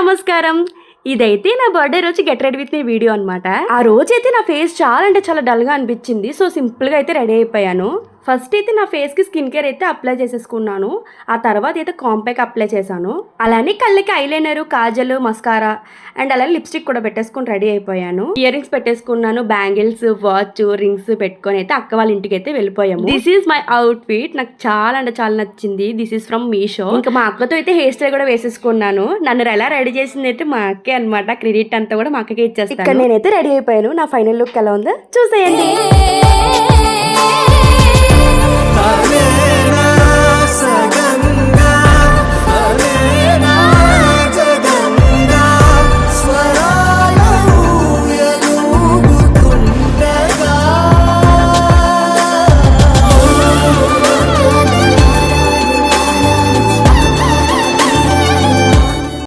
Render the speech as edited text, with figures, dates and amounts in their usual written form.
నమస్కారం. ఇదైతే నా బర్త్డే రోజు get ready with me video అనమాట. ఆ రోజైతే నా ఫేస్ చాలా అంటే చాలా డల్గా అనిపించింది. సో సింపుల్గా అయితే రెడీ అయిపోయాను. ఫస్ట్ అయితే నా ఫేస్కి స్కిన్ కేర్ అయితే అప్లై చేసేసుకున్నాను. ఆ తర్వాత అయితే కాంపాక్ట్ అప్లై చేశాను. అలానే కళ్ళకి ఐలైనర్, కాజల్, మస్కారా అండ్ అలానే లిప్స్టిక్ కూడా పెట్టేసుకుని రెడీ అయిపోయాను. ఇయర్ రింగ్స్ పెట్టేసుకున్నాను, బ్యాంగిల్స్, వాచ్, రింగ్స్ పెట్టుకొని అయితే అక్క వాళ్ళ ఇంటికి అయితే వెళ్ళిపోయాము. This is my out fit. నాకు చాలా అంటే చాలా నచ్చింది. This is from Meesho. ఇంకా మా అక్కతో అయితే హెయిర్ స్టైల్ కూడా వేసేసుకున్నాను. నన్ను ఎలా రెడీ చేసింది అయితే మా అక్కే అనమాట. క్రెడిట్ అంతా కూడా మా అక్కకే ఇచ్చేస్తాను. ఇక్కడ నేనైతే రెడీ అయిపోయాను. నా ఫైనల్ లుక్ ఎలా ఉందో చూసేయండి.